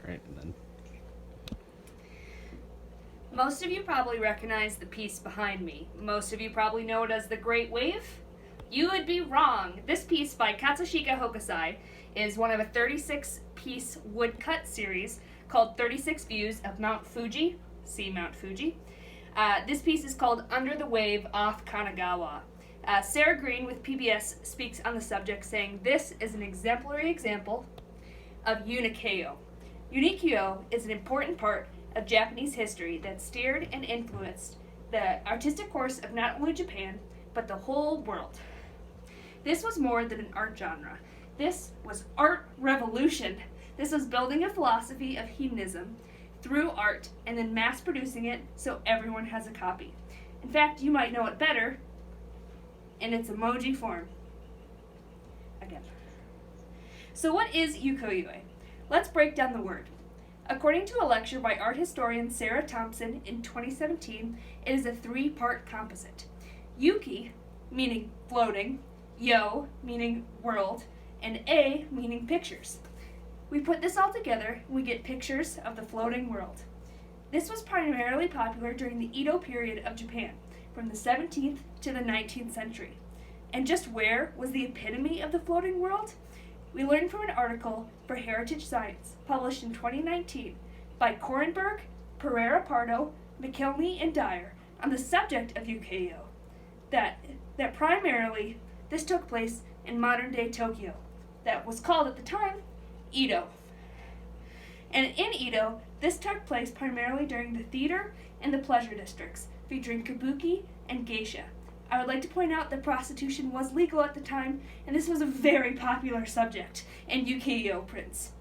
Right, and then Most of you probably recognize the piece behind me. Most of you probably know it as the Great Wave. You would be wrong. This piece by Katsushika Hokusai is one of a 36-piece woodcut series called 36 Views of Mount Fuji. See Mount Fuji. This piece is called Under the Wave off Kanagawa. Sarah Green with PBS speaks on the subject, saying this is an exemplary example of ukiyo. Ukiyo is an important part of Japanese history that steered and influenced the artistic course of not only Japan, but the whole world. This was more than an art genre. This was art revolution. This was building a philosophy of hedonism through art and then mass producing it so everyone has a copy. In fact, you might know it better in its emoji form. Again. So what is ukiyo-e? Let's break down the word. According to a lecture by art historian Sarah Thompson in 2017, it is a 3-part composite. Yuki, meaning floating, yo, meaning world, and e, meaning pictures. We put this all together and we get pictures of the floating world. This was primarily popular during the Edo period of Japan, from the 17th to the 19th century. And just where was the epitome of the floating world? We learned from an article for Heritage Science, published in 2019 by Korenberg, Pereira Pardo, McKelney, and Dyer on the subject of ukiyo, that primarily this took place in modern-day Tokyo, that was called at the time Edo. And in Edo, this took place primarily during the theater and the pleasure districts, featuring kabuki and geisha. I would like to point out that prostitution was legal at the time, and this was a very popular subject in ukiyo prints.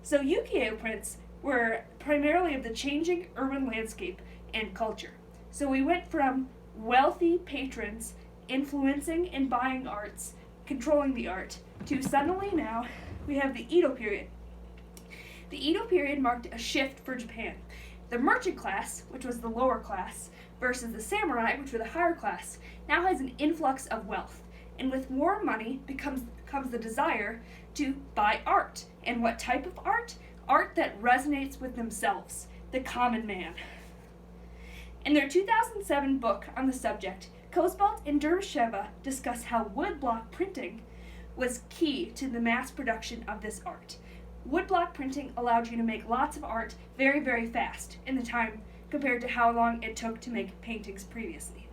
So ukiyo prints were primarily of the changing urban landscape and culture. So we went from wealthy patrons influencing and buying arts, controlling the art, to suddenly now we have the Edo period. The Edo period marked a shift for Japan. The merchant class, which was the lower class, versus the samurai, which were the higher class, now has an influx of wealth. And with more money comes the desire to buy art. And what type of art? Art that resonates with themselves, the common man. In their 2007 book on the subject, Kozbelt and Dersheva discuss how woodblock printing was key to the mass production of this art. Woodblock printing allowed you to make lots of art very, very fast in the time compared to how long it took to make paintings previously.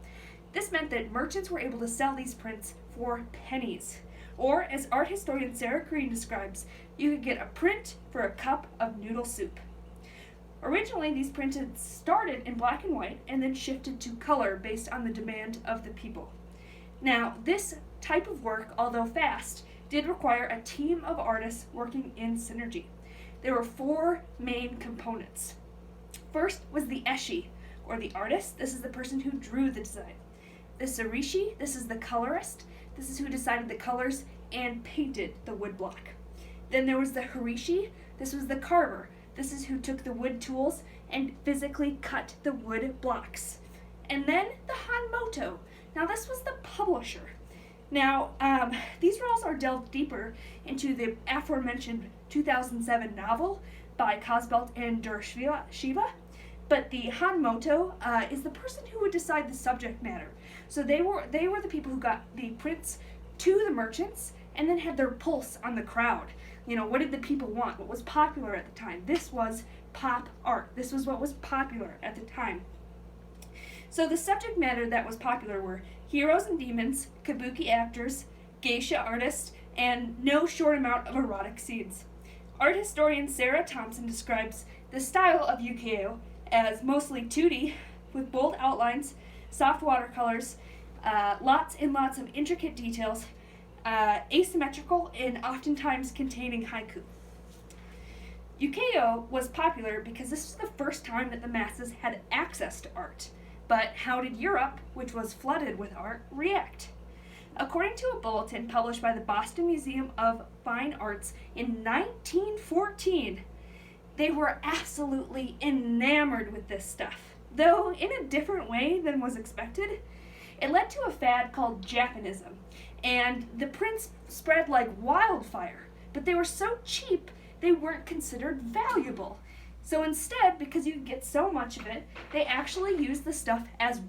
This meant that merchants were able to sell these prints for pennies. Or, as art historian Sarah Green describes, you could get a print for a cup of noodle soup. Originally, these prints started in black and white and then shifted to color based on the demand of the people. Now, this type of work, although fast, did require a team of artists working in synergy. There were 4 main components. First was the eshi, or the artist. This is the person who drew the design. The surishi, this is the colorist. This is who decided the colors and painted the woodblock. Then there was the harishi. This was the carver. This is who took the wood tools and physically cut the wood blocks. And then the hanmoto. Now this was the publisher. Now, these roles are delved deeper into the aforementioned 2007 novel by Kozbelt and Dersheva, but the hanmoto is the person who would decide the subject matter. So they were the people who got the prints to the merchants and then had their pulse on the crowd. You know, what did the people want? What was popular at the time? This was pop art. This was what was popular at the time. So the subject matter that was popular were heroes and demons, kabuki actors, geisha artists, and no short amount of erotic scenes. Art historian Sarah Thompson describes the style of ukiyo as mostly 2D, with bold outlines, soft watercolors, lots and lots of intricate details, asymmetrical, and oftentimes containing haiku. Ukiyo was popular because this was the first time that the masses had access to art. But how did Europe, which was flooded with art, react? According to a bulletin published by the Boston Museum of Fine Arts in 1914, They were absolutely enamored with this stuff, though in a different way than was expected. It led to a fad called Japanism, and the prints spread like wildfire, but they were so cheap they weren't considered valuable. So instead, because you could get so much of it, they actually used the stuff as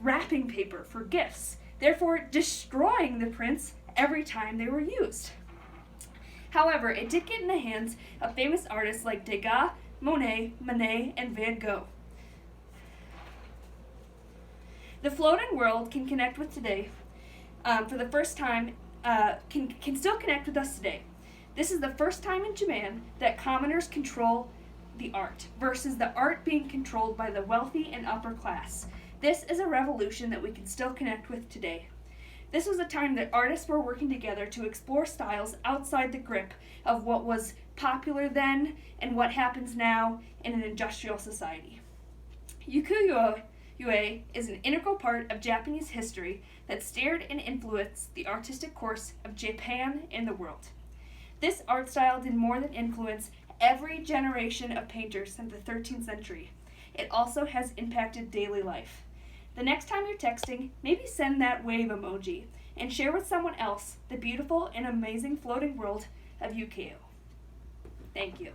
wrapping paper for gifts, therefore destroying the prints every time they were used. However, it did get in the hands of famous artists like Degas, Monet, Manet, and Van Gogh. The floating world can connect with today for the first time, can still connect with us today. This is the first time in Japan that commoners control the art versus the art being controlled by the wealthy and upper class. This is a revolution that we can still connect with today. This was a time that artists were working together to explore styles outside the grip of what was popular then and what happens now in an industrial society. Ukiyo-e is an integral part of Japanese history that steered and influenced the artistic course of Japan and the world. This art style did more than influence every generation of painters since the 13th century. It also has impacted daily life. The next time you're texting, maybe send that wave emoji and share with someone else the beautiful and amazing floating world of ukiyo. Thank you.